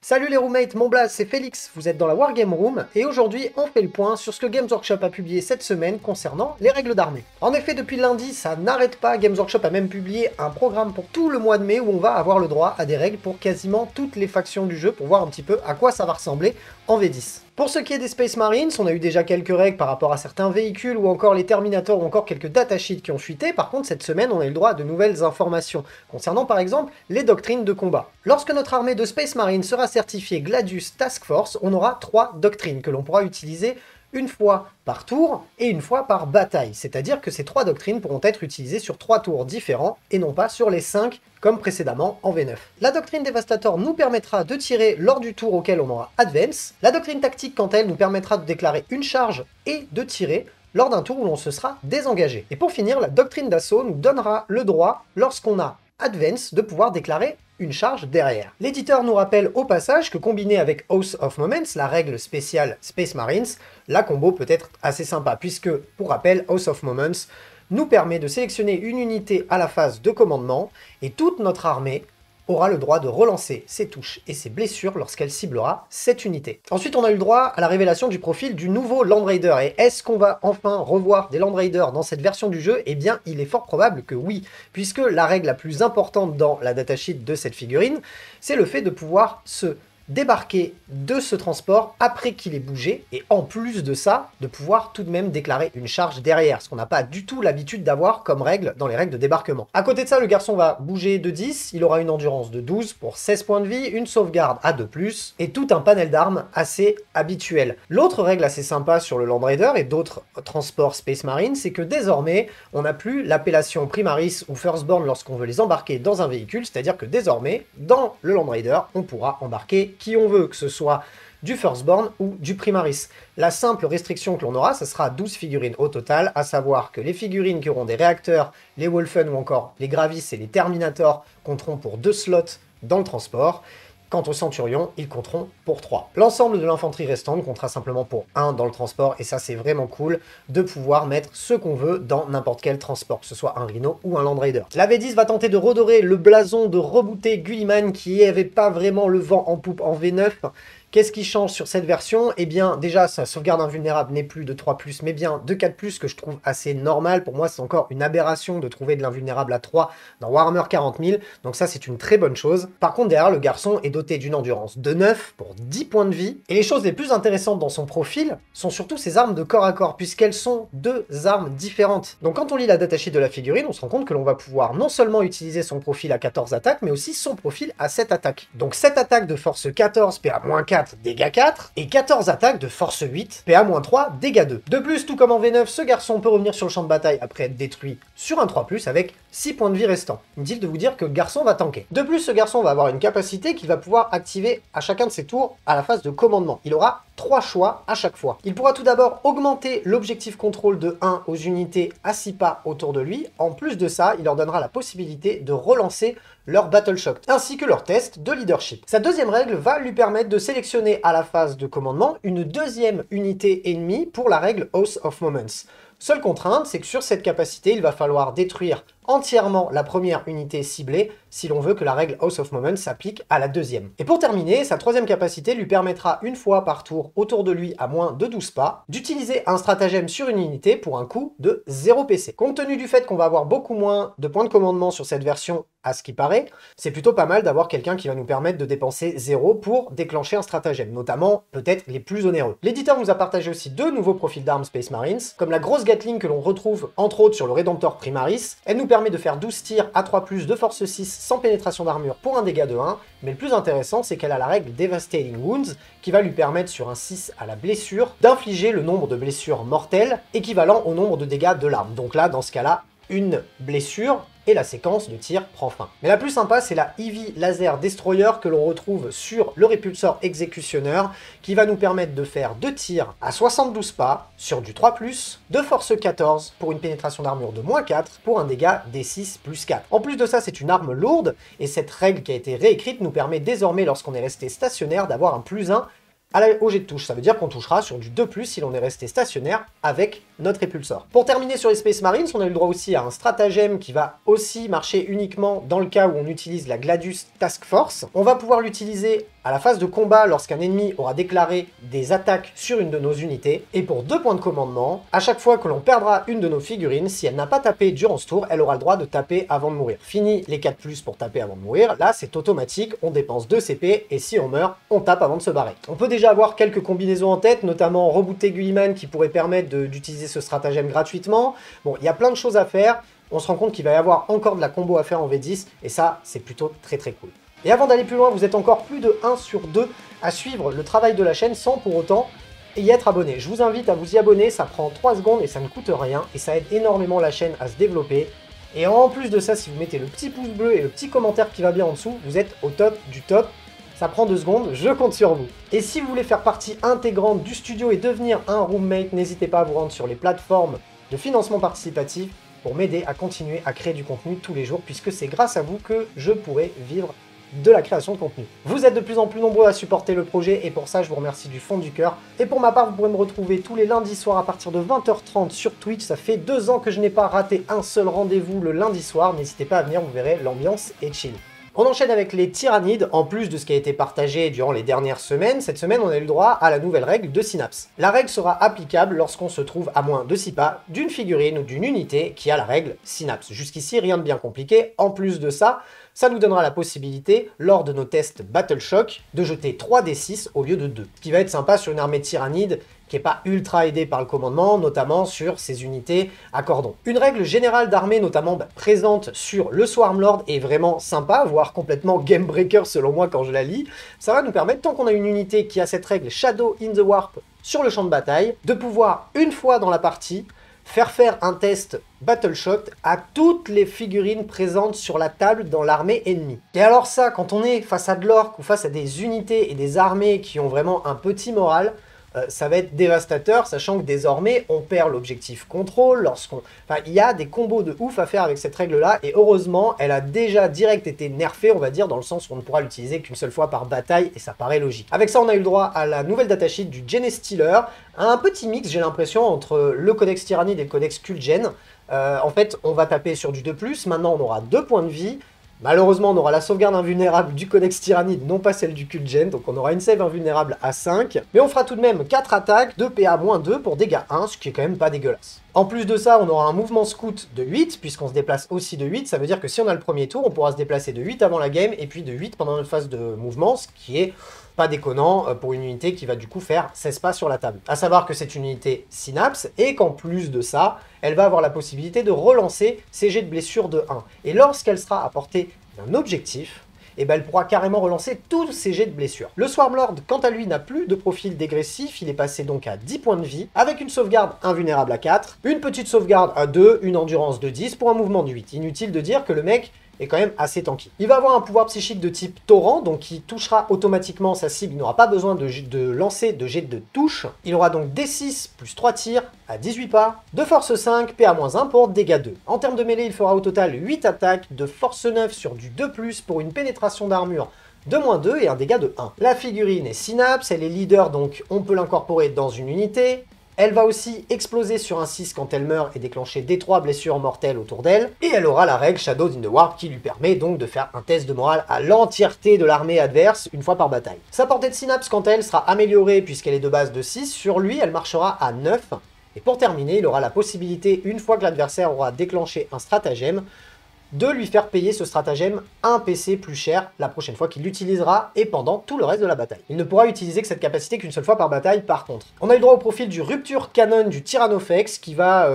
Salut les roommates, mon blaze c'est Félix, vous êtes dans la Wargame Room, et aujourd'hui on fait le point sur ce que Games Workshop a publié cette semaine concernant les règles d'armée. En effet, depuis lundi, ça n'arrête pas, Games Workshop a même publié un programme pour tout le mois de mai où on va avoir le droit à des règles pour quasiment toutes les factions du jeu pour voir un petit peu à quoi ça va ressembler en V10. Pour ce qui est des Space Marines, on a eu déjà quelques règles par rapport à certains véhicules ou encore les Terminators ou encore quelques datasheets qui ont fuité. Par contre, cette semaine, on a eu le droit à de nouvelles informations concernant par exemple les doctrines de combat. Lorsque notre armée de Space Marines sera certifiée Gladius Task Force, on aura 3 doctrines que l'on pourra utiliser une fois par tour et une fois par bataille. C'est-à-dire que ces 3 doctrines pourront être utilisées sur 3 tours différents et non pas sur les 5 comme précédemment en V9. La doctrine Devastator nous permettra de tirer lors du tour auquel on aura Advance. La doctrine tactique, quant à elle, nous permettra de déclarer une charge et de tirer lors d'un tour où l'on se sera désengagé. Et pour finir, la doctrine d'assaut nous donnera le droit, lorsqu'on a Advance, de pouvoir déclarer une charge derrière. L'éditeur nous rappelle au passage que combiné avec Oath of Moments, la règle spéciale Space Marines, la combo peut être assez sympa, puisque, pour rappel, Oath of Moments nous permet de sélectionner une unité à la phase de commandement, et toute notre armée aura le droit de relancer ses touches et ses blessures lorsqu'elle ciblera cette unité. Ensuite, on a eu le droit à la révélation du profil du nouveau Land Raider. Et est-ce qu'on va enfin revoir des Land Raiders dans cette version du jeu? Eh bien, il est fort probable que oui, puisque la règle la plus importante dans la datasheet de cette figurine, c'est le fait de pouvoir se débarquer de ce transport après qu'il ait bougé, et en plus de ça, de pouvoir tout de même déclarer une charge derrière, ce qu'on n'a pas du tout l'habitude d'avoir comme règle dans les règles de débarquement. À côté de ça, le garçon va bouger de 10, il aura une endurance de 12 pour 16 points de vie, une sauvegarde à 2+, et tout un panel d'armes assez habituel. L'autre règle assez sympa sur le Land Raider et d'autres transports Space Marine, c'est que désormais, on n'a plus l'appellation Primaris ou Firstborn lorsqu'on veut les embarquer dans un véhicule, c'est-à-dire que désormais, dans le Land Raider, on pourra embarquer qui on veut, que ce soit du Firstborn ou du Primaris. La simple restriction que l'on aura, ce sera 12 figurines au total, à savoir que les figurines qui auront des réacteurs, les Wolfen ou encore les Gravis et les Terminators compteront pour 2 slots dans le transport. Quant aux Centurions, ils compteront pour 3. L'ensemble de l'infanterie restante comptera simplement pour 1 dans le transport, et ça c'est vraiment cool de pouvoir mettre ce qu'on veut dans n'importe quel transport, que ce soit un Rhino ou un Land Raider. La V10 va tenter de redorer le blason de rebooter Gulliman qui avait pas vraiment le vent en poupe en V9. Qu'est-ce qui change sur cette version? Eh bien, déjà, sa sauvegarde invulnérable n'est plus de 3+, mais bien de 4+, que je trouve assez normal. Pour moi, c'est encore une aberration de trouver de l'invulnérable à 3 dans Warhammer 40 000, donc ça, c'est une très bonne chose. Par contre, derrière, le garçon est doté d'une endurance de 9 pour 10 points de vie, et les choses les plus intéressantes dans son profil sont surtout ses armes de corps à corps, puisqu'elles sont 2 armes différentes. Donc quand on lit la datasheet de la figurine, on se rend compte que l'on va pouvoir non seulement utiliser son profil à 14 attaques, mais aussi son profil à 7 attaques. Donc 7 attaques de force 14, PA-4, dégâts 4, et 14 attaques de force 8, PA-3, dégâts 2. De plus, tout comme en V9, ce garçon peut revenir sur le champ de bataille après être détruit sur un 3+, avec 6 points de vie restants. Inutile de vous dire que le garçon va tanker. De plus, ce garçon va avoir une capacité qu'il va pouvoir activer à chacun de ses tours à la phase de commandement. Il aura 3 choix à chaque fois. Il pourra tout d'abord augmenter l'objectif contrôle de 1 aux unités à 6 pas autour de lui. En plus de ça, il leur donnera la possibilité de relancer leur Battle Shock, ainsi que leur test de leadership. Sa deuxième règle va lui permettre de sélectionner à la phase de commandement une deuxième unité ennemie pour la règle Oath of Moments. Seule contrainte, c'est que sur cette capacité, il va falloir détruire entièrement la première unité ciblée si l'on veut que la règle Oath of Moments s'applique à la deuxième. Et pour terminer, sa troisième capacité lui permettra une fois par tour autour de lui à moins de 12 pas d'utiliser un stratagème sur une unité pour un coût de 0 PC. Compte tenu du fait qu'on va avoir beaucoup moins de points de commandement sur cette version à ce qui paraît, c'est plutôt pas mal d'avoir quelqu'un qui va nous permettre de dépenser 0 pour déclencher un stratagème, notamment peut-être les plus onéreux. L'éditeur nous a partagé aussi 2 nouveaux profils d'armes Space Marines, comme la grosse Gatling que l'on retrouve entre autres sur le Redemptor Primaris. Elle nous permet de faire 12 tirs à 3+, de force 6 sans pénétration d'armure pour un dégât de 1, mais le plus intéressant c'est qu'elle a la règle Devastating Wounds qui va lui permettre sur un 6 à la blessure d'infliger le nombre de blessures mortelles équivalent au nombre de dégâts de l'arme. Donc là, dans ce cas-là, une blessure et la séquence de tir prend fin. Mais la plus sympa, c'est la Heavy Laser Destroyer que l'on retrouve sur le Repulsor Exécutionneur, qui va nous permettre de faire 2 tirs à 72 pas sur du 3+, de force 14 pour une pénétration d'armure de -4 pour un dégât D6 + 4. En plus de ça, c'est une arme lourde, et cette règle qui a été réécrite nous permet désormais, lorsqu'on est resté stationnaire, d'avoir un +1 au jet de touche. Ça veut dire qu'on touchera sur du 2+, si l'on est resté stationnaire avec notre répulsor. Pour terminer sur les Space Marines, on a eu le droit aussi à un stratagème qui va aussi marcher uniquement dans le cas où on utilise la Gladius Task Force. On va pouvoir l'utiliser à la phase de combat lorsqu'un ennemi aura déclaré des attaques sur une de nos unités. Et pour 2 points de commandement, à chaque fois que l'on perdra une de nos figurines, si elle n'a pas tapé durant ce tour, elle aura le droit de taper avant de mourir. Fini les 4+ pour taper avant de mourir, là c'est automatique, on dépense 2 CP et si on meurt, on tape avant de se barrer. On peut déjà avoir quelques combinaisons en tête, notamment rebooter Gulliman qui pourrait permettre d'utiliser ce stratagème gratuitement. Bon, il y a plein de choses à faire, on se rend compte qu'il va y avoir encore de la combo à faire en V10 et ça c'est plutôt très cool. Et avant d'aller plus loin, vous êtes encore plus de 1 sur 2 à suivre le travail de la chaîne sans pour autant y être abonné. Je vous invite à vous y abonner, ça prend 3 secondes et ça ne coûte rien et ça aide énormément la chaîne à se développer. Et en plus de ça, si vous mettez le petit pouce bleu et le petit commentaire qui va bien en dessous, vous êtes au top du top. Ça prend 2 secondes, je compte sur vous. Et si vous voulez faire partie intégrante du studio et devenir un roommate, n'hésitez pas à vous rendre sur les plateformes de financement participatif pour m'aider à continuer à créer du contenu tous les jours, puisque c'est grâce à vous que je pourrai vivre de la création de contenu. Vous êtes de plus en plus nombreux à supporter le projet et pour ça je vous remercie du fond du cœur. Et pour ma part, vous pourrez me retrouver tous les lundis soirs à partir de 20h30 sur Twitch. Ça fait 2 ans que je n'ai pas raté un seul rendez-vous le lundi soir. N'hésitez pas à venir, vous verrez, l'ambiance est chill. On enchaîne avec les tyrannides, en plus de ce qui a été partagé durant les dernières semaines. Cette semaine, on a eu le droit à la nouvelle règle de Synapse. La règle sera applicable lorsqu'on se trouve à moins de 6 pas d'une figurine ou d'une unité qui a la règle Synapse. Jusqu'ici, rien de bien compliqué. En plus de ça, ça nous donnera la possibilité, lors de nos tests Battle Shock, de jeter 3d6 au lieu de 2. Ce qui va être sympa sur une armée de tyrannide qui n'est pas ultra aidée par le commandement, notamment sur ces unités à cordon. Une règle générale d'armée, notamment présente sur le Swarmlord, est vraiment sympa, voire complètement game breaker selon moi quand je la lis. Ça va nous permettre, tant qu'on a une unité qui a cette règle Shadow in the Warp sur le champ de bataille, de pouvoir, une fois dans la partie, faire un test Battle Shock à toutes les figurines présentes sur la table dans l'armée ennemie. Et alors ça, quand on est face à de l'orc ou face à des unités et des armées qui ont vraiment un petit moral, ça va être dévastateur, sachant que désormais, on perd l'objectif contrôle lorsqu'on... Enfin, il y a des combos de ouf à faire avec cette règle-là, et heureusement, elle a déjà direct été nerfée, on va dire, dans le sens où on ne pourra l'utiliser qu'une seule fois par bataille, et ça paraît logique. Avec ça, on a eu le droit à la nouvelle datasheet du Genestealer, un petit mix, j'ai l'impression, entre le codex Tyrannide et le codex Kulgen. En fait, on va taper sur du 2+, maintenant on aura 2 points de vie. Malheureusement, on aura la sauvegarde invulnérable du codex Tyrannide, non pas celle du Kulgen, donc on aura une save invulnérable à 5. Mais on fera tout de même 4 attaques, 2 PA-2 pour dégâts 1, ce qui est quand même pas dégueulasse. En plus de ça, on aura un mouvement scout de 8, puisqu'on se déplace aussi de 8. Ça veut dire que si on a le premier tour, on pourra se déplacer de 8 avant la game, et puis de 8 pendant notre phase de mouvement, ce qui est pas déconnant pour une unité qui va du coup faire 16 pas sur la table. A savoir que c'est une unité Synapse, et qu'en plus de ça, elle va avoir la possibilité de relancer ses jets de blessure de 1. Et lorsqu'elle sera à portée d'un objectif, et ben elle pourra carrément relancer tous ses jets de blessure. Le Swarmlord, quant à lui, n'a plus de profil dégressif, il est passé donc à 10 points de vie, avec une sauvegarde invulnérable à 4, une petite sauvegarde à 2, une endurance de 10 pour un mouvement de 8. Inutile de dire que le mec est quand même assez tanky. Il va avoir un pouvoir psychique de type torrent, donc qui touchera automatiquement sa cible, il n'aura pas besoin de lancer de jet de touche. Il aura donc D6 plus 3 tirs à 18 pas, de force 5, PA-1 pour dégâts 2. En termes de mêlée, il fera au total 8 attaques, de force 9 sur du 2+, pour une pénétration d'armure de -2 et un dégât de 1. La figurine est Synapse, elle est leader, donc on peut l'incorporer dans une unité. Elle va aussi exploser sur un 6 quand elle meurt et déclencher D3 blessures mortelles autour d'elle. Et elle aura la règle Shadow in the Warp qui lui permet donc de faire un test de morale à l'entièreté de l'armée adverse une fois par bataille. Sa portée de Synapse, quant à elle, sera améliorée puisqu'elle est de base de 6. Sur lui, elle marchera à 9. Et pour terminer, il aura la possibilité, une fois que l'adversaire aura déclenché un stratagème, de lui faire payer ce stratagème un PC plus cher la prochaine fois qu'il l'utilisera et pendant tout le reste de la bataille. Il ne pourra utiliser que cette capacité qu'une seule fois par bataille par contre. On a eu droit au profil du Rupture Cannon du Tyrannofex qui va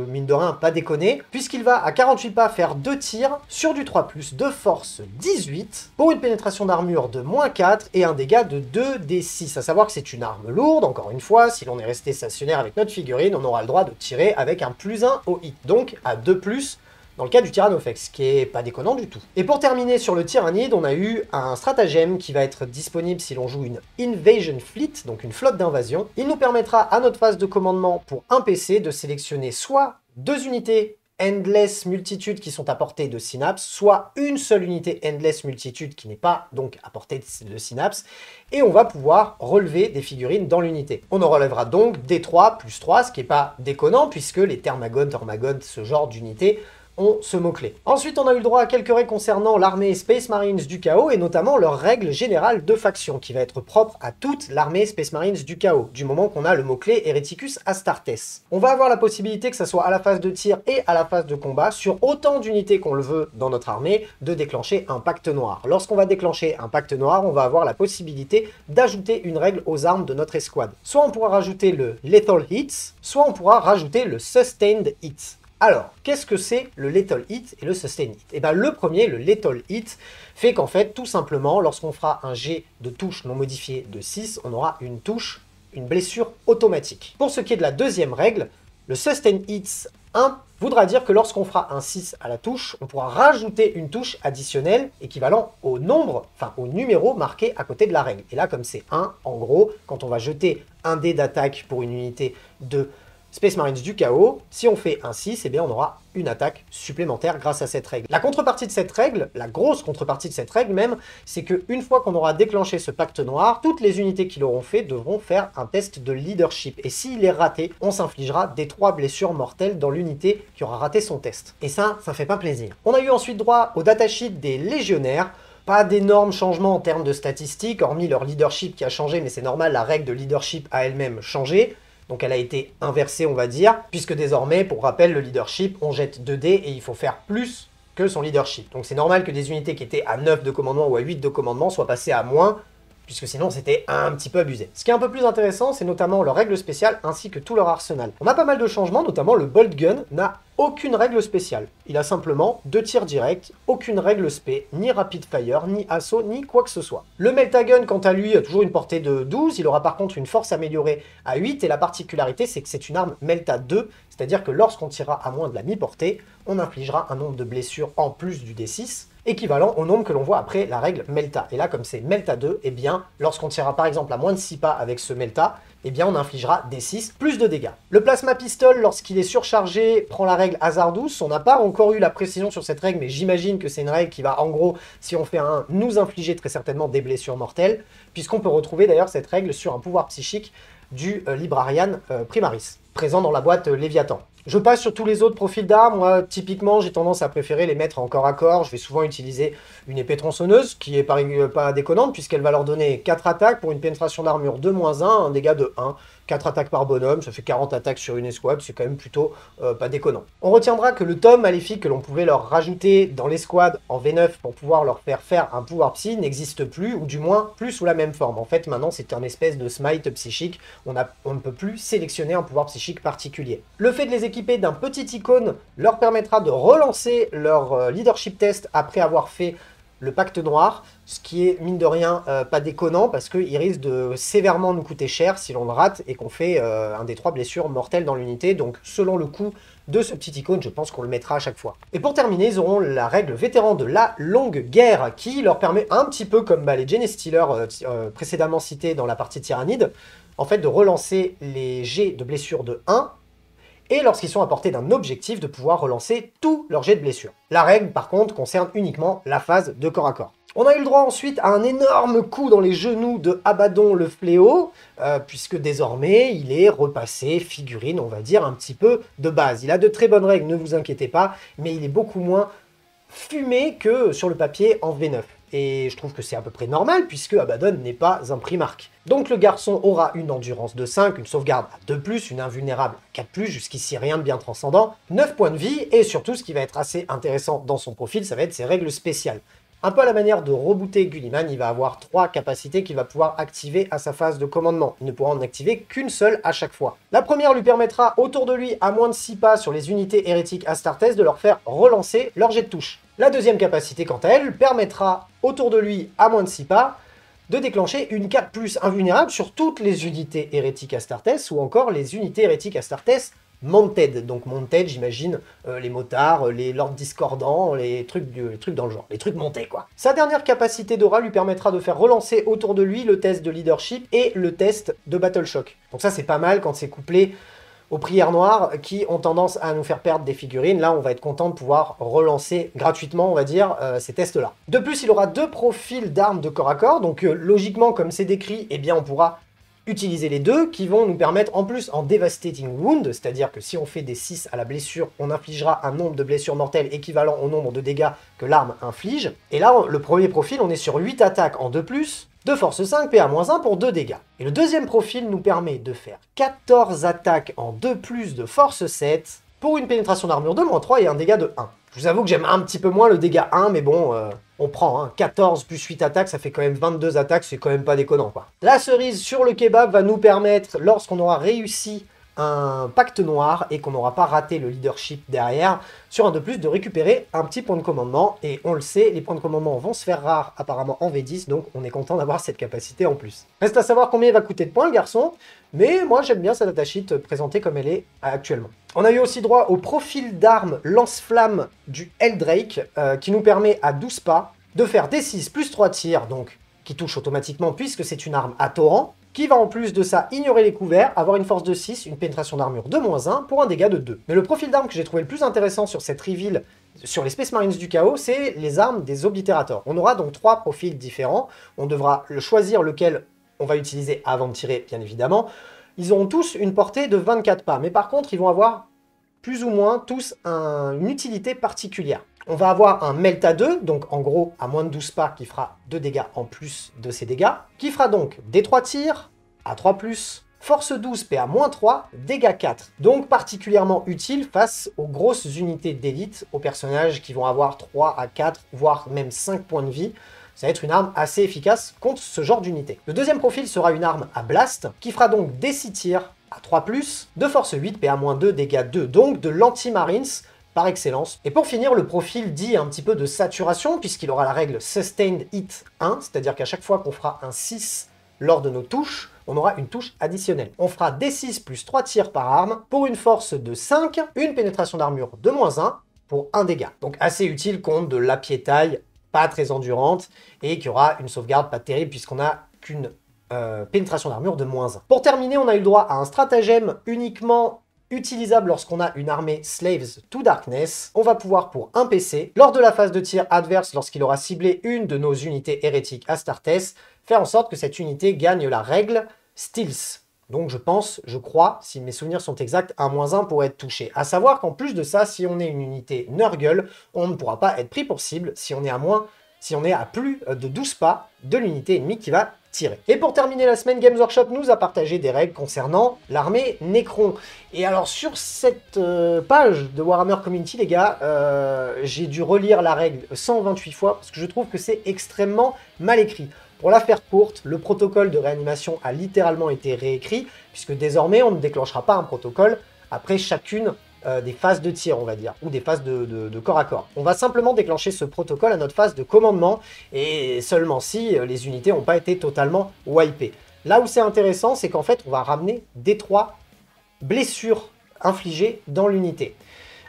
mine de rien pas déconner, puisqu'il va à 48 pas faire 2 tirs sur du 3+, de force 18 pour une pénétration d'armure de -4 et un dégât de 2d6. À savoir que c'est une arme lourde, encore une fois, si l'on est resté stationnaire avec notre figurine, on aura le droit de tirer avec un +1 au hit, donc à 2+, dans le cas du Tyrannofex, ce qui est pas déconnant du tout. Et pour terminer sur le Tyrannide, on a eu un stratagème qui va être disponible si l'on joue une Invasion Fleet, donc une flotte d'invasion. Il nous permettra à notre phase de commandement pour un PC de sélectionner soit 2 unités Endless Multitude qui sont à portée de Synapse, soit une seule unité Endless Multitude qui n'est pas donc à portée de Synapse, et on va pouvoir relever des figurines dans l'unité. On en relèvera donc D3 plus 3, ce qui n'est pas déconnant, puisque les Thermagones, ce genre d'unité, ont ce mot-clé. Ensuite, on a eu le droit à quelques règles concernant l'armée Space Marines du Chaos, et notamment leur règle générale de faction, qui va être propre à toute l'armée Space Marines du Chaos, du moment qu'on a le mot-clé Hereticus Astartes. On va avoir la possibilité, que ça soit à la phase de tir et à la phase de combat, sur autant d'unités qu'on le veut dans notre armée, de déclencher un pacte noir. Lorsqu'on va déclencher un pacte noir, on va avoir la possibilité d'ajouter une règle aux armes de notre escouade. Soit on pourra rajouter le Lethal Hits, soit on pourra rajouter le Sustained Hits. Alors, qu'est-ce que c'est le Lethal Hit et le Sustained Hit? Eh bien, le premier, le Lethal Hit, fait qu'en fait, tout simplement, lorsqu'on fera un jet de touche non modifié de 6, on aura une touche, une blessure automatique. Pour ce qui est de la deuxième règle, le Sustained Hits 1 voudra dire que lorsqu'on fera un 6 à la touche, on pourra rajouter une touche additionnelle équivalent au nombre, enfin au numéro marqué à côté de la règle. Et là, comme c'est 1, en gros, quand on va jeter un dé d'attaque pour une unité de Space Marines du Chaos, si on fait un 6, eh bien on aura une attaque supplémentaire grâce à cette règle. La contrepartie de cette règle, la grosse contrepartie de cette règle même, c'est qu'une fois qu'on aura déclenché ce pacte noir, toutes les unités qui l'auront fait devront faire un test de leadership. Et s'il est raté, on s'infligera des 3 blessures mortelles dans l'unité qui aura raté son test. Et ça fait pas plaisir. On a eu ensuite droit au datasheet des légionnaires. Pas d'énormes changements en termes de statistiques, hormis leur leadership qui a changé, mais c'est normal, la règle de leadership a elle-même changé. Donc elle a été inversée, on va dire, puisque désormais, pour rappel, le leadership, on jette 2 dés et il faut faire plus que son leadership. Donc c'est normal que des unités qui étaient à 9 de commandement ou à 8 de commandement soient passées à moins, puisque sinon c'était un petit peu abusé. Ce qui est un peu plus intéressant, c'est notamment leurs règles spéciales ainsi que tout leur arsenal. On a pas mal de changements, notamment le Bolt Gun n'a aucune règle spéciale. Il a simplement 2 tirs directs, aucune règle spé, ni rapid fire, ni assaut, ni quoi que ce soit. Le Meltagun, quant à lui, a toujours une portée de 12, il aura par contre une force améliorée à 8, et la particularité, c'est que c'est une arme Melta 2, c'est-à-dire que lorsqu'on tirera à moins de la mi-portée, on infligera un nombre de blessures en plus du D6, équivalent au nombre que l'on voit après la règle Melta. Et là, comme c'est Melta 2, eh bien, lorsqu'on tirera par exemple à moins de 6 pas avec ce Melta, eh bien on infligera D6 plus de dégâts. Le plasma pistol, lorsqu'il est surchargé, prend la règle hasard 12. On n'a pas encore eu la précision sur cette règle, mais j'imagine que c'est une règle qui va, en gros, si on fait un 1, nous infliger très certainement des blessures mortelles, puisqu'on peut retrouver d'ailleurs cette règle sur un pouvoir psychique du Librarian Primaris, présent dans la boîte Léviathan. Je passe sur tous les autres profils d'armes. Moi, typiquement, j'ai tendance à préférer les mettre en corps à corps. Je vais souvent utiliser une épée tronçonneuse, qui est pas déconnante, puisqu'elle va leur donner 4 attaques pour une pénétration d'armure de -1, un dégât de 1. 4 attaques par bonhomme, ça fait 40 attaques sur une escouade, c'est quand même plutôt pas déconnant. On retiendra que le tome maléfique que l'on pouvait leur rajouter dans l'escouade en V9 pour pouvoir leur faire un pouvoir psy n'existe plus, ou du moins plus sous la même forme. En fait, maintenant, c'est un espèce de smite psychique, on ne peut plus sélectionner un pouvoir psychique particulier. Le fait de les équiper d'un petit icône leur permettra de relancer leur leadership test après avoir fait le pacte noir, ce qui est, mine de rien, pas déconnant, parce qu'il risque de sévèrement nous coûter cher si l'on le rate et qu'on fait un des 3 blessures mortelles dans l'unité. Donc, selon le coût de ce petit icône, je pense qu'on le mettra à chaque fois. Et pour terminer, ils auront la règle vétéran de la longue guerre, qui leur permet un petit peu comme les Genestealers précédemment cités dans la partie Tyrannide, en fait, de relancer les jets de blessures de 1, et lorsqu'ils sont à portée d'un objectif, de pouvoir relancer tous leurs jets de blessure. La règle, par contre, concerne uniquement la phase de corps à corps. On a eu le droit ensuite à un énorme coup dans les genoux de Abaddon le Fléau, puisque désormais, il est repassé figurine, on va dire, un petit peu de base. Il a de très bonnes règles, ne vous inquiétez pas, mais il est beaucoup moins fumé que sur le papier en V9. Et je trouve que c'est à peu près normal, puisque Abaddon n'est pas un Primarque. Donc le garçon aura une endurance de 5, une sauvegarde à 2+, une invulnérable à 4+, jusqu'ici rien de bien transcendant, 9 points de vie, et surtout ce qui va être assez intéressant dans son profil, ça va être ses règles spéciales. Un peu à la manière de rebooter Gulliman, il va avoir 3 capacités qu'il va pouvoir activer à sa phase de commandement. Il ne pourra en activer qu'une seule à chaque fois. La première lui permettra, autour de lui, à moins de 6 pas sur les unités hérétiques Astartes, de leur faire relancer leur jet de touche. La deuxième capacité, quant à elle, permettra, autour de lui, à moins de 6 pas, de déclencher une 4+ invulnérable sur toutes les unités hérétiques Astartes, ou encore les unités hérétiques Astartes Mounted. Donc Mounted, j'imagine, les motards, les lords discordants, les trucs dans le genre, les trucs montés, quoi. Sa dernière capacité d'aura lui permettra de faire relancer autour de lui le test de leadership et le test de battle shock. Donc ça, c'est pas mal quand c'est couplé aux prières noires qui ont tendance à nous faire perdre des figurines. Là, on va être content de pouvoir relancer gratuitement, on va dire, ces tests-là. De plus, il aura 2 profils d'armes de corps à corps, donc logiquement, comme c'est décrit, eh bien, on pourra utiliser les deux qui vont nous permettre en plus en Devastating Wound, c'est-à-dire que si on fait des 6 à la blessure, on infligera un nombre de blessures mortelles équivalent au nombre de dégâts que l'arme inflige. Et là, le premier profil, on est sur 8 attaques en 2+, de force 5, PA-1 pour 2 dégâts. Et le deuxième profil nous permet de faire 14 attaques en 2+, de force 7, pour une pénétration d'armure de -3 et un dégât de 1. Je vous avoue que j'aime un petit peu moins le dégât 1, mais bon, on prend, hein. 14 plus 8 attaques, ça fait quand même 22 attaques, c'est quand même pas déconnant, quoi. La cerise sur le kebab va nous permettre, lorsqu'on aura réussi un pacte noir et qu'on n'aura pas raté le leadership derrière, sur un 2+, de récupérer un petit point de commandement. Et on le sait, les points de commandement vont se faire rares apparemment en V10, donc on est content d'avoir cette capacité en plus. Reste à savoir combien il va coûter de points le garçon, mais moi j'aime bien cette datasheet présentée comme elle est actuellement. On a eu aussi droit au profil d'armes lance-flamme du Eldrake, qui nous permet à 12 pas de faire D6 plus 3 tirs, donc qui touche automatiquement puisque c'est une arme à torrent, qui va en plus de ça ignorer les couverts, avoir une force de 6, une pénétration d'armure de -1 pour un dégât de 2. Mais le profil d'arme que j'ai trouvé le plus intéressant sur cette reveal, sur les Space Marines du Chaos, c'est les armes des Oblitérators. On aura donc 3 profils différents, on devra choisir lequel on va utiliser avant de tirer, bien évidemment. Ils auront tous une portée de 24 pas, mais par contre, ils vont avoir plus ou moins tous une utilité particulière. On va avoir un melt à 2, donc en gros à moins de 12 pas, qui fera 2 dégâts en plus de ses dégâts, qui fera donc des 3 tirs, à 3+, force 12, PA-3, dégâts 4. Donc particulièrement utile face aux grosses unités d'élite, aux personnages qui vont avoir 3 à 4, voire même 5 points de vie. Ça va être une arme assez efficace contre ce genre d'unité. Le deuxième profil sera une arme à blast, qui fera donc des 6 tirs, à 3+, de force 8, PA-2, dégâts 2, donc de l'anti-marines, par excellence. Et pour finir, le profil dit un petit peu de saturation, puisqu'il aura la règle Sustained Hit 1, c'est-à-dire qu'à chaque fois qu'on fera un 6 lors de nos touches, on aura une touche additionnelle. On fera D6 plus 3 tirs par arme, pour une force de 5, une pénétration d'armure de -1, pour 1 dégât. Donc assez utile contre de la piétaille pas très endurante, et qui aura une sauvegarde pas terrible, puisqu'on n'a qu'une pénétration d'armure de -1. Pour terminer, on a eu le droit à un stratagème uniquement utilisable lorsqu'on a une armée Slaves to Darkness. On va pouvoir, pour un PC, lors de la phase de tir adverse, lorsqu'il aura ciblé une de nos unités hérétiques Astartes, faire en sorte que cette unité gagne la règle Stealth. Donc je crois, si mes souvenirs sont exacts, un -1 pour être touché. À savoir qu'en plus de ça, si on est une unité Nurgle, on ne pourra pas être pris pour cible si on est à plus de 12 pas de l'unité ennemie qui va tirer. Et pour terminer la semaine, Games Workshop nous a partagé des règles concernant l'armée Necron. Et alors sur cette page de Warhammer Community, les gars, j'ai dû relire la règle 128 fois parce que je trouve que c'est extrêmement mal écrit. Pour la faire courte, le protocole de réanimation a littéralement été réécrit, puisque désormais on ne déclenchera pas un protocole après chacune des phases de tir, on va dire, ou des phases de corps à corps. On va simplement déclencher ce protocole à notre phase de commandement, et seulement si les unités n'ont pas été totalement wipées. Là où c'est intéressant, c'est qu'en fait, on va ramener des 3 blessures infligées dans l'unité.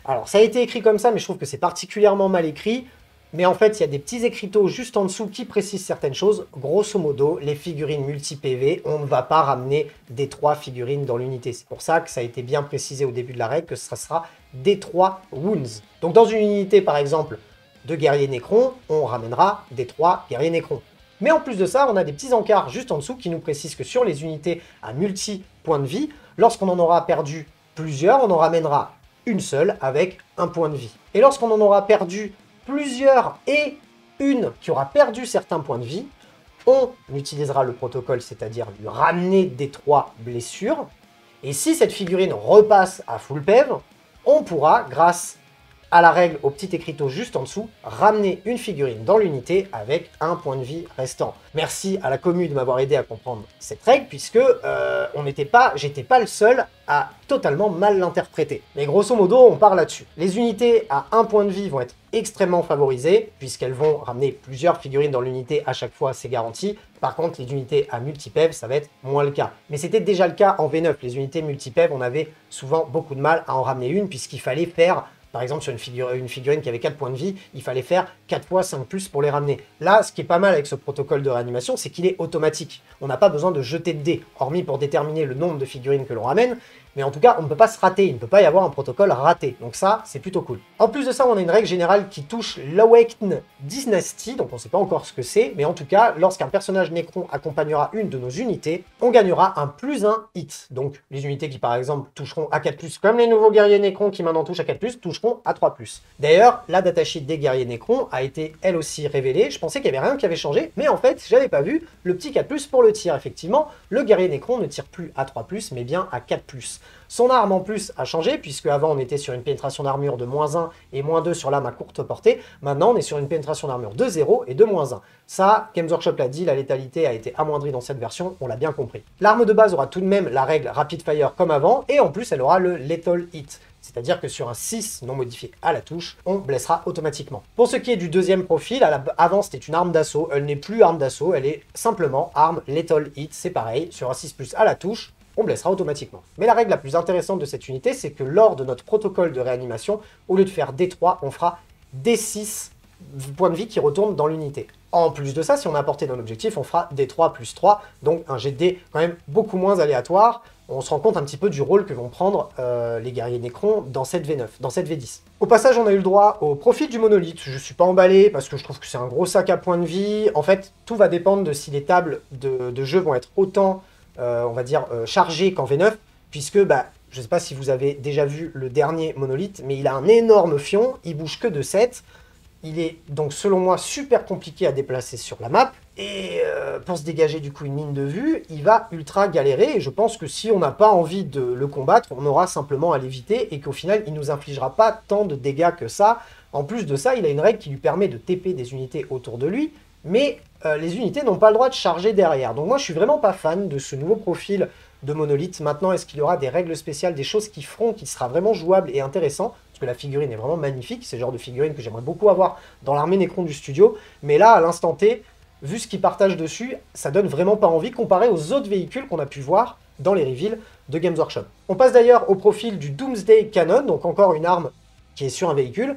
Alors, ça a été écrit comme ça, mais je trouve que c'est particulièrement mal écrit. Mais en fait, il y a des petits écriteaux juste en dessous qui précisent certaines choses. Grosso modo, les figurines multi-PV, on ne va pas ramener des 3 figurines dans l'unité. C'est pour ça que ça a été bien précisé au début de la règle que ce sera des 3 wounds. Donc dans une unité, par exemple, de guerriers Necron, on ramènera des 3 guerriers Necron. Mais en plus de ça, on a des petits encarts juste en dessous qui nous précisent que sur les unités à multi-points de vie, lorsqu'on en aura perdu plusieurs, on en ramènera une seule avec un point de vie. Et lorsqu'on en aura perdu plusieurs et une qui aura perdu certains points de vie, on utilisera le protocole, c'est-à-dire lui ramener des 3 blessures. Et si cette figurine repasse à full PEV, on pourra, grâce à la règle, au petit écriteau juste en dessous, ramener une figurine dans l'unité avec un point de vie restant. Merci à la commu de m'avoir aidé à comprendre cette règle, puisque j'étais pas le seul à totalement mal l'interpréter. Mais grosso modo, on part là-dessus. Les unités à un point de vie vont être extrêmement favorisées, puisqu'elles vont ramener plusieurs figurines dans l'unité à chaque fois, c'est garanti. Par contre, les unités à multi-PEV, ça va être moins le cas. Mais c'était déjà le cas en V9. Les unités multi-PEV, on avait souvent beaucoup de mal à en ramener une, puisqu'il fallait faire... Par exemple, sur une figurine qui avait 4 points de vie, il fallait faire 4 fois 5+ pour les ramener. Là, ce qui est pas mal avec ce protocole de réanimation, c'est qu'il est automatique. On n'a pas besoin de jeter de dés, hormis pour déterminer le nombre de figurines que l'on ramène. mais en tout cas, on ne peut pas se rater, il ne peut pas y avoir un protocole raté. Donc ça, c'est plutôt cool. En plus de ça, on a une règle générale qui touche l'Awakened Dynasty, donc on ne sait pas encore ce que c'est, mais en tout cas, lorsqu'un personnage Necron accompagnera une de nos unités, on gagnera un +1 hit. Donc les unités qui par exemple toucheront à 4+, comme les nouveaux guerriers Necron qui maintenant touchent à 4+, toucheront à 3+. D'ailleurs, la datasheet des guerriers Necron a été elle aussi révélée. Je pensais qu'il n'y avait rien qui avait changé, mais en fait, j'avais pas vu le petit 4+, pour le tir. Effectivement, le guerrier Necron ne tire plus à 3+, mais bien à 4+. Son arme en plus a changé, puisque avant on était sur une pénétration d'armure de -1 et -2 sur l'arme à courte portée. Maintenant on est sur une pénétration d'armure de 0 et de -1. Ça, Games Workshop l'a dit, la létalité a été amoindrie dans cette version, on l'a bien compris. L'arme de base aura tout de même la règle Rapid Fire comme avant, et en plus elle aura le Lethal Hit. C'est-à-dire que sur un 6 non modifié à la touche, on blessera automatiquement. Pour ce qui est du deuxième profil, avant c'était une arme d'assaut, elle n'est plus arme d'assaut, elle est simplement arme Lethal Hit, c'est pareil, sur un 6+ à la touche, on blessera automatiquement. Mais la règle la plus intéressante de cette unité, c'est que lors de notre protocole de réanimation, au lieu de faire D3, on fera D6 points de vie qui retournent dans l'unité. En plus de ça, si on a apporté dans l'objectif, on fera D3 + 3, donc un jet de dés quand même beaucoup moins aléatoire. On se rend compte un petit peu du rôle que vont prendre les guerriers Necron dans cette V9, dans cette V10. Au passage, on a eu le droit au profil du monolithe. Je suis pas emballé parce que je trouve que c'est un gros sac à points de vie. En fait, tout va dépendre de si les tables de jeu vont être autant on va dire, chargé qu'en V9, puisque, je ne sais pas si vous avez déjà vu le dernier monolithe, mais il a un énorme fion, il bouge que de 7, il est donc selon moi super compliqué à déplacer sur la map, et pour se dégager du coup une ligne de vue, il va ultra galérer, et je pense que si on n'a pas envie de le combattre, on aura simplement à l'éviter, et qu'au final, il nous infligera pas tant de dégâts que ça. En plus de ça, il a une règle qui lui permet de TP des unités autour de lui, mais les unités n'ont pas le droit de charger derrière. Donc moi, je suis vraiment pas fan de ce nouveau profil de monolithe. Maintenant, est-ce qu'il y aura des règles spéciales, des choses qui feront qu'il sera vraiment jouable et intéressant? Parce que la figurine est vraiment magnifique. C'est le genre de figurine que j'aimerais beaucoup avoir dans l'armée Necron du studio. Mais là, à l'instant T, vu ce qu'ils partagent dessus, ça donne vraiment pas envie comparé aux autres véhicules qu'on a pu voir dans les reveals de Games Workshop. On passe d'ailleurs au profil du Doomsday Cannon, donc encore une arme qui est sur un véhicule.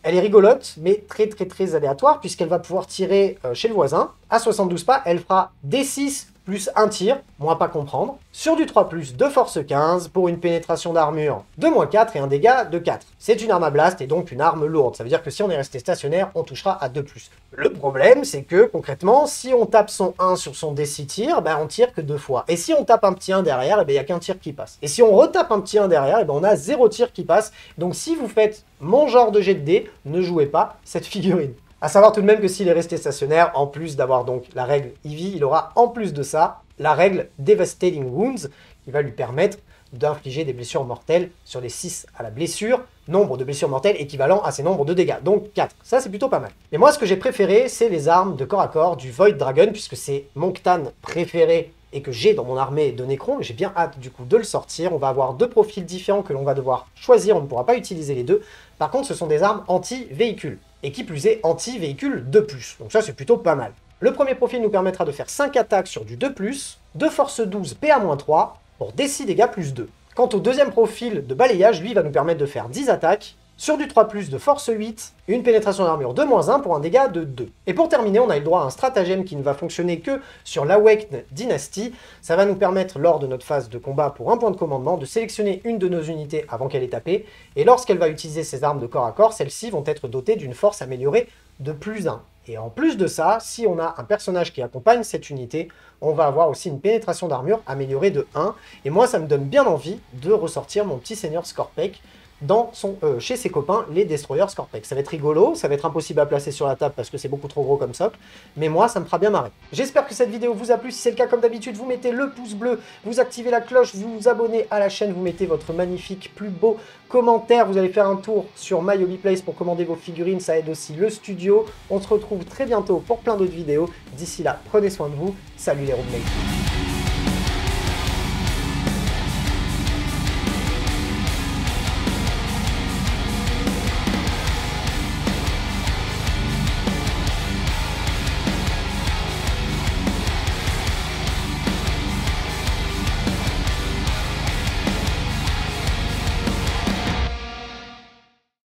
Elle est rigolote, mais très aléatoire, puisqu'elle va pouvoir tirer chez le voisin. À 72 pas, elle fera D6 plus un tir, moins pas comprendre, sur du 3+, de force 15, pour une pénétration d'armure de -4 et un dégât de 4. C'est une arme à blast et donc une arme lourde. Ça veut dire que si on est resté stationnaire, on touchera à 2+. Le problème, c'est que, concrètement, si on tape son 1 sur son D6 tir, on tire que 2 fois. Et si on tape un petit 1 derrière, il n'y a qu'un tir qui passe. Et si on retape un petit 1 derrière, on a 0 tir qui passe. Donc si vous faites mon genre de jet de dés, ne jouez pas cette figurine. A savoir tout de même que s'il est resté stationnaire, en plus d'avoir donc la règle Eevee, il aura en plus de ça la règle Devastating Wounds, qui va lui permettre d'infliger des blessures mortelles sur les 6 à la blessure, nombre de blessures mortelles équivalent à ces nombres de dégâts, donc 4. Ça, c'est plutôt pas mal. Mais moi, ce que j'ai préféré, c'est les armes de corps à corps du Void Dragon, puisque c'est mon Ctan préféré et que j'ai dans mon armée de Necron. J'ai bien hâte du coup de le sortir. On va avoir deux profils différents que l'on va devoir choisir, on ne pourra pas utiliser les deux. Par contre, ce sont des armes anti-véhicule, et qui plus est anti-véhicule 2+. Donc ça, c'est plutôt pas mal. Le premier profil nous permettra de faire 5 attaques sur du 2+, de force 12 PA-3, pour D6 dégâts plus 2. Quant au deuxième profil de balayage, lui va nous permettre de faire 10 attaques, sur du 3+, de force 8, et une pénétration d'armure de -1 pour un dégât de 2. Et pour terminer, on a eu le droit à un stratagème qui ne va fonctionner que sur l'Awakened Dynasty. Ça va nous permettre, lors de notre phase de combat pour un point de commandement, de sélectionner une de nos unités avant qu'elle ait tapé, et lorsqu'elle va utiliser ses armes de corps à corps, celles-ci vont être dotées d'une force améliorée de +1. Et en plus de ça, si on a un personnage qui accompagne cette unité, on va avoir aussi une pénétration d'armure améliorée de 1. Et moi, ça me donne bien envie de ressortir mon petit seigneur Scorpek chez ses copains, les Destroyers Scorpek. Ça va être rigolo, ça va être impossible à placer sur la table parce que c'est beaucoup trop gros comme socle, mais moi, ça me fera bien marrer. J'espère que cette vidéo vous a plu. Si c'est le cas, comme d'habitude, vous mettez le pouce bleu, vous activez la cloche, vous vous abonnez à la chaîne, vous mettez votre magnifique, plus beau commentaire. Vous allez faire un tour sur My Hobby Place pour commander vos figurines, ça aide aussi le studio. On se retrouve très bientôt pour plein d'autres vidéos. D'ici là, prenez soin de vous. Salut les roommates.